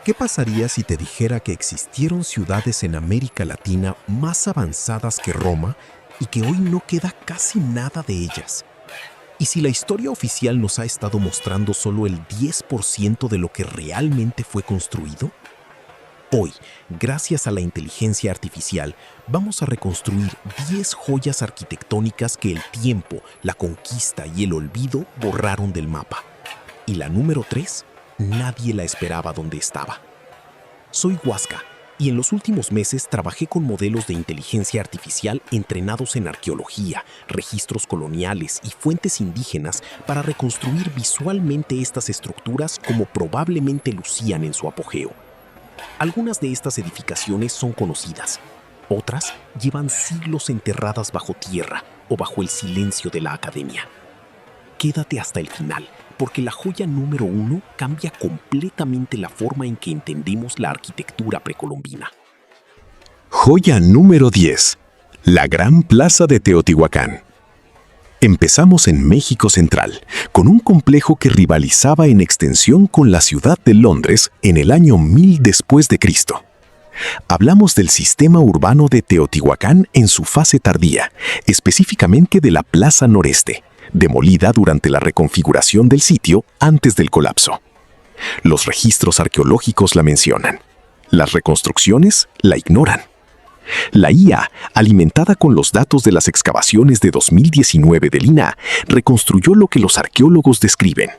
¿Qué pasaría si te dijera que existieron ciudades en América Latina más avanzadas que Roma y que hoy no queda casi nada de ellas? ¿Y si la historia oficial nos ha estado mostrando solo el 10% de lo que realmente fue construido? Hoy, gracias a la inteligencia artificial, vamos a reconstruir 10 joyas arquitectónicas que el tiempo, la conquista y el olvido borraron del mapa. Y la número 3, nadie la esperaba donde estaba. Soy Huasca y en los últimos meses trabajé con modelos de inteligencia artificial entrenados en arqueología, registros coloniales y fuentes indígenas para reconstruir visualmente estas estructuras como probablemente lucían en su apogeo. Algunas de estas edificaciones son conocidas, otras llevan siglos enterradas bajo tierra o bajo el silencio de la academia. Quédate hasta el final, porque la joya número 1 cambia completamente la forma en que entendemos la arquitectura precolombina. Joya número 10. La Gran Plaza de Teotihuacán. Empezamos en México Central, con un complejo que rivalizaba en extensión con la ciudad de Londres en el año 1000 después de Cristo. Hablamos del sistema urbano de Teotihuacán en su fase tardía, específicamente de la Plaza Noreste, demolida durante la reconfiguración del sitio antes del colapso. Los registros arqueológicos la mencionan. Las reconstrucciones la ignoran. La IA, alimentada con los datos de las excavaciones de 2019 del INAH, reconstruyó lo que los arqueólogos describen: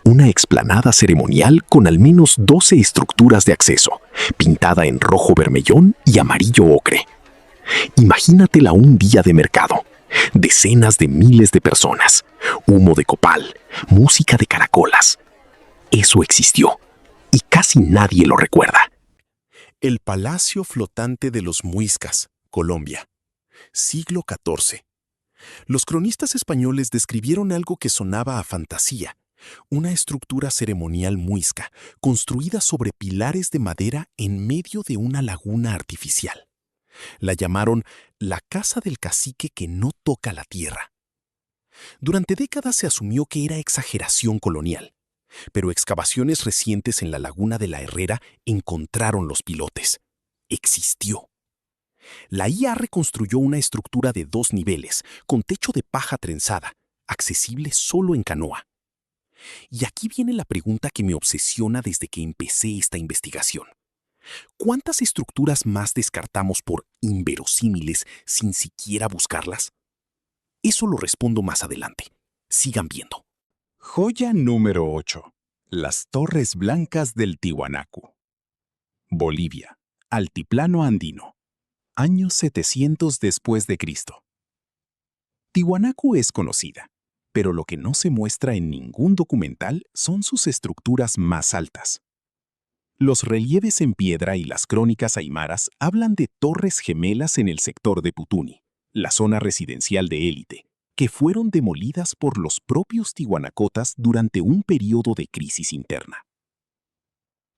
una explanada ceremonial con al menos 12 estructuras de acceso, pintada en rojo vermellón y amarillo ocre. Imagínatela un día de mercado. Decenas de miles de personas, humo de copal, música de caracolas. Eso existió, y casi nadie lo recuerda. El Palacio Flotante de los Muiscas, Colombia. Siglo XIV. Los cronistas españoles describieron algo que sonaba a fantasía: una estructura ceremonial muisca, construida sobre pilares de madera en medio de una laguna artificial. La llamaron la casa del cacique que no toca la tierra. Durante décadas se asumió que era exageración colonial, pero excavaciones recientes en la laguna de la Herrera encontraron los pilotes. Existió. La IA reconstruyó una estructura de 2 niveles, con techo de paja trenzada, accesible solo en canoa. Y aquí viene la pregunta que me obsesiona desde que empecé esta investigación. ¿Cuántas estructuras más descartamos por inverosímiles sin siquiera buscarlas? Eso lo respondo más adelante. Sigan viendo. Joya número 8. Las Torres Blancas del Tiwanaku. Bolivia. Altiplano andino. Año 700 después de Cristo. Tiwanaku es conocida, pero lo que no se muestra en ningún documental son sus estructuras más altas. Los relieves en piedra y las crónicas aymaras hablan de torres gemelas en el sector de Putuni, la zona residencial de élite, que fueron demolidas por los propios tiwanacotas durante un periodo de crisis interna.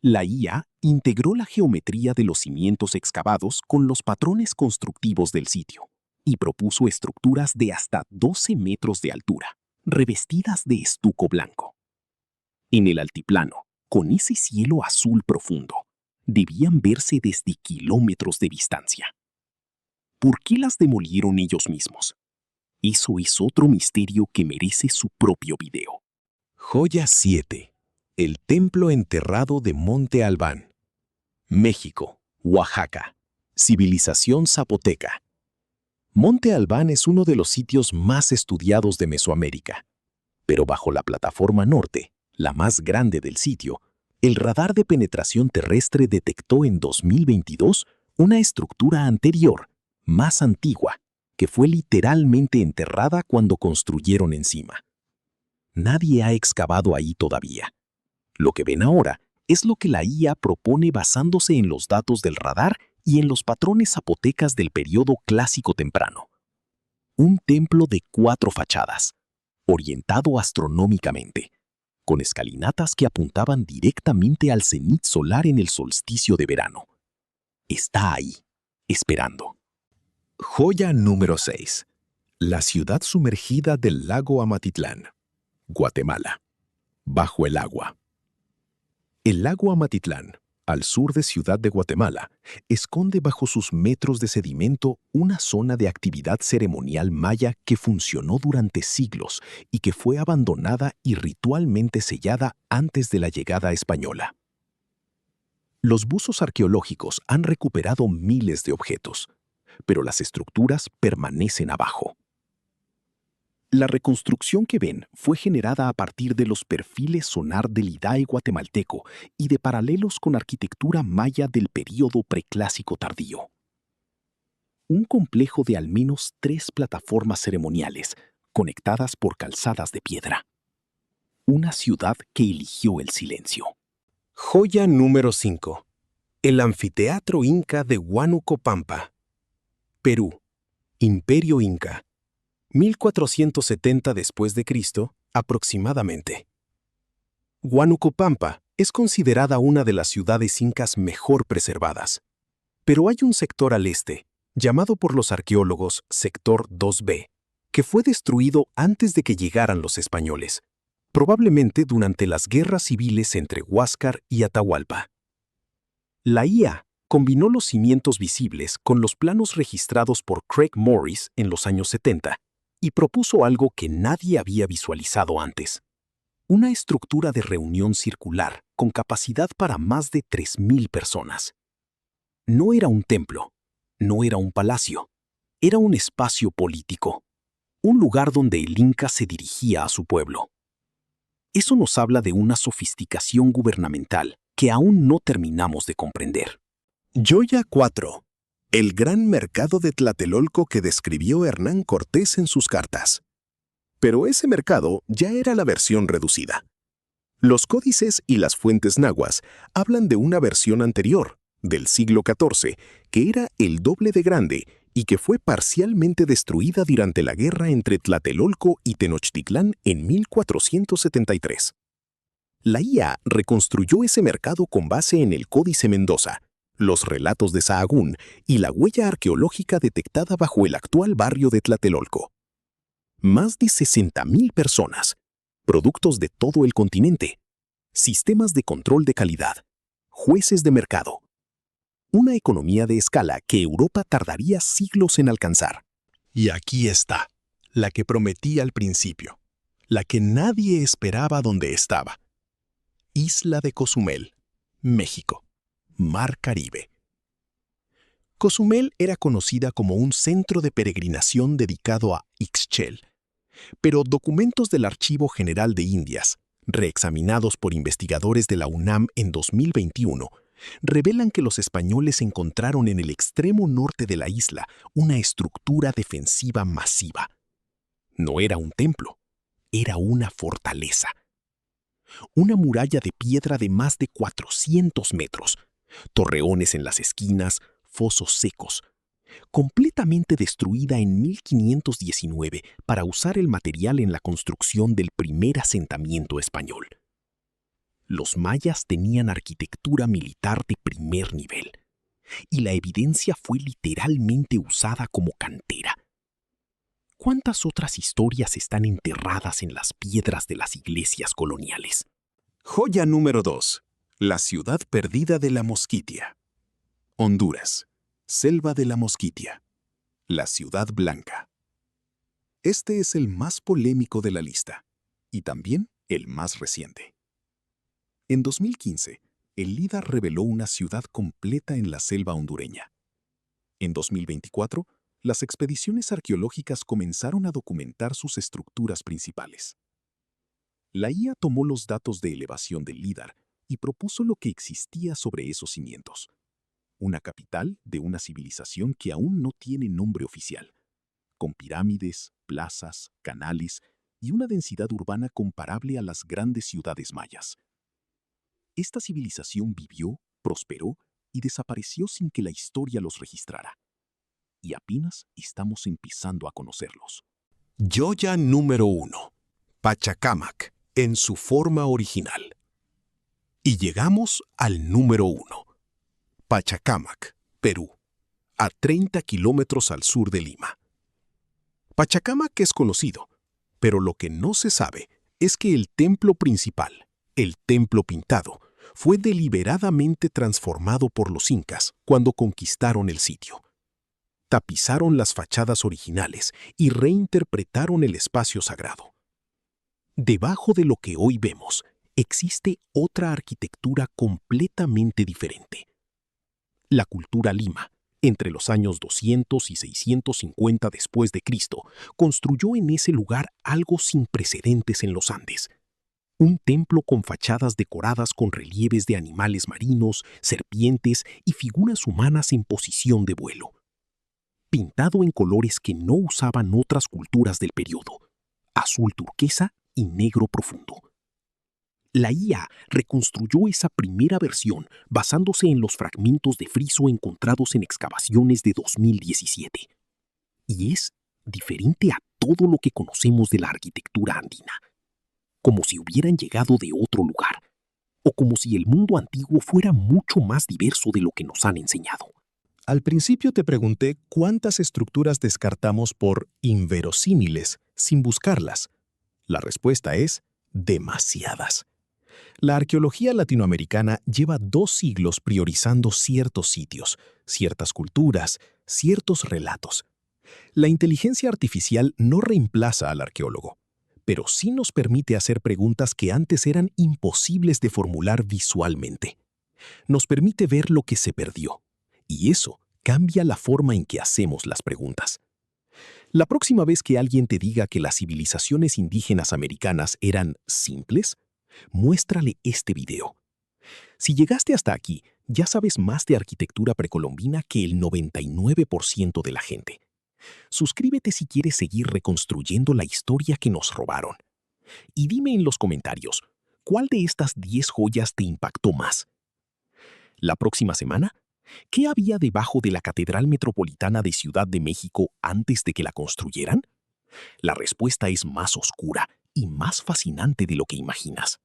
La IA integró la geometría de los cimientos excavados con los patrones constructivos del sitio y propuso estructuras de hasta 12 metros de altura, revestidas de estuco blanco. En el altiplano, con ese cielo azul profundo, debían verse desde kilómetros de distancia. ¿Por qué las demolieron ellos mismos? Eso es otro misterio que merece su propio video. Joya 7. El templo enterrado de Monte Albán. México, Oaxaca. Civilización zapoteca. Monte Albán es uno de los sitios más estudiados de Mesoamérica. Pero bajo la plataforma norte, la más grande del sitio, el radar de penetración terrestre detectó en 2022 una estructura anterior, más antigua, que fue literalmente enterrada cuando construyeron encima. Nadie ha excavado ahí todavía. Lo que ven ahora es lo que la IA propone basándose en los datos del radar y en los patrones zapotecas del periodo clásico temprano. Un templo de 4 fachadas, orientado astronómicamente, con escalinatas que apuntaban directamente al cenit solar en el solsticio de verano. Está ahí, esperando. Joya número 6. La ciudad sumergida del lago Amatitlán, Guatemala. Bajo el agua. El lago Amatitlán, al sur de Ciudad de Guatemala, esconde bajo sus metros de sedimento una zona de actividad ceremonial maya que funcionó durante siglos y que fue abandonada y ritualmente sellada antes de la llegada española. Los buzos arqueológicos han recuperado miles de objetos, pero las estructuras permanecen abajo. La reconstrucción que ven fue generada a partir de los perfiles sonar del Idae guatemalteco y de paralelos con arquitectura maya del período preclásico tardío. Un complejo de al menos 3 plataformas ceremoniales, conectadas por calzadas de piedra. Una ciudad que eligió el silencio. Joya número 5. El Anfiteatro Inca de Huánuco Pampa, Perú. Imperio Inca. 1470 después de Cristo, aproximadamente. Huánuco Pampa es considerada una de las ciudades incas mejor preservadas. Pero hay un sector al este, llamado por los arqueólogos Sector 2B, que fue destruido antes de que llegaran los españoles, probablemente durante las guerras civiles entre Huáscar y Atahualpa. La IA combinó los cimientos visibles con los planos registrados por Craig Morris en los años 70 y propuso algo que nadie había visualizado antes. Una estructura de reunión circular con capacidad para más de 3.000 personas. No era un templo, no era un palacio, era un espacio político, un lugar donde el Inca se dirigía a su pueblo. Eso nos habla de una sofisticación gubernamental que aún no terminamos de comprender. Joya 4. El gran mercado de Tlatelolco que describió Hernán Cortés en sus cartas. Pero ese mercado ya era la versión reducida. Los códices y las fuentes nahuas hablan de una versión anterior, del siglo XIV, que era el doble de grande y que fue parcialmente destruida durante la guerra entre Tlatelolco y Tenochtitlán en 1473. La IA reconstruyó ese mercado con base en el Códice Mendoza, los relatos de Sahagún y la huella arqueológica detectada bajo el actual barrio de Tlatelolco. Más de 60.000 personas, productos de todo el continente, sistemas de control de calidad, jueces de mercado. Una economía de escala que Europa tardaría siglos en alcanzar. Y aquí está, la que prometí al principio, la que nadie esperaba donde estaba. Isla de Cozumel, México. Mar Caribe. Cozumel era conocida como un centro de peregrinación dedicado a Ixchel, pero documentos del Archivo General de Indias, reexaminados por investigadores de la UNAM en 2021, revelan que los españoles encontraron en el extremo norte de la isla una estructura defensiva masiva. No era un templo, era una fortaleza. Una muralla de piedra de más de 400 metros, torreones en las esquinas, fosos secos, completamente destruida en 1519 para usar el material en la construcción del primer asentamiento español. Los mayas tenían arquitectura militar de primer nivel, y la evidencia fue literalmente usada como cantera. ¿Cuántas otras historias están enterradas en las piedras de las iglesias coloniales? Joya número 2. La ciudad perdida de la Mosquitia. Honduras. Selva de la Mosquitia. La Ciudad Blanca. Este es el más polémico de la lista, y también el más reciente. En 2015, el LIDAR reveló una ciudad completa en la selva hondureña. En 2024, las expediciones arqueológicas comenzaron a documentar sus estructuras principales. La IA tomó los datos de elevación del LIDAR y propuso lo que existía sobre esos cimientos. Una capital de una civilización que aún no tiene nombre oficial, con pirámides, plazas, canales y una densidad urbana comparable a las grandes ciudades mayas. Esta civilización vivió, prosperó y desapareció sin que la historia los registrara. Y apenas estamos empezando a conocerlos. Joya número 1. Pachacámac, en su forma original. Y llegamos al número 1. Pachacámac, Perú, a 30 kilómetros al sur de Lima. Pachacámac es conocido, pero lo que no se sabe es que el templo principal, el templo pintado, fue deliberadamente transformado por los incas cuando conquistaron el sitio. Tapizaron las fachadas originales y reinterpretaron el espacio sagrado. Debajo de lo que hoy vemos, existe otra arquitectura completamente diferente. La cultura Lima, entre los años 200 y 650 después de Cristo, construyó en ese lugar algo sin precedentes en los Andes. Un templo con fachadas decoradas con relieves de animales marinos, serpientes y figuras humanas en posición de vuelo. Pintado en colores que no usaban otras culturas del periodo, azul turquesa y negro profundo. La IA reconstruyó esa primera versión basándose en los fragmentos de friso encontrados en excavaciones de 2017. Y es diferente a todo lo que conocemos de la arquitectura andina, como si hubieran llegado de otro lugar, o como si el mundo antiguo fuera mucho más diverso de lo que nos han enseñado. Al principio te pregunté cuántas estructuras descartamos por inverosímiles sin buscarlas. La respuesta es demasiadas. La arqueología latinoamericana lleva 2 siglos priorizando ciertos sitios, ciertas culturas, ciertos relatos. La inteligencia artificial no reemplaza al arqueólogo, pero sí nos permite hacer preguntas que antes eran imposibles de formular visualmente. Nos permite ver lo que se perdió, y eso cambia la forma en que hacemos las preguntas. La próxima vez que alguien te diga que las civilizaciones indígenas americanas eran simples, muéstrale este video. Si llegaste hasta aquí, ya sabes más de arquitectura precolombina que el 99% de la gente. Suscríbete si quieres seguir reconstruyendo la historia que nos robaron. Y dime en los comentarios, ¿cuál de estas 10 joyas te impactó más? La próxima semana, ¿qué había debajo de la Catedral Metropolitana de Ciudad de México antes de que la construyeran? La respuesta es más oscura y más fascinante de lo que imaginas.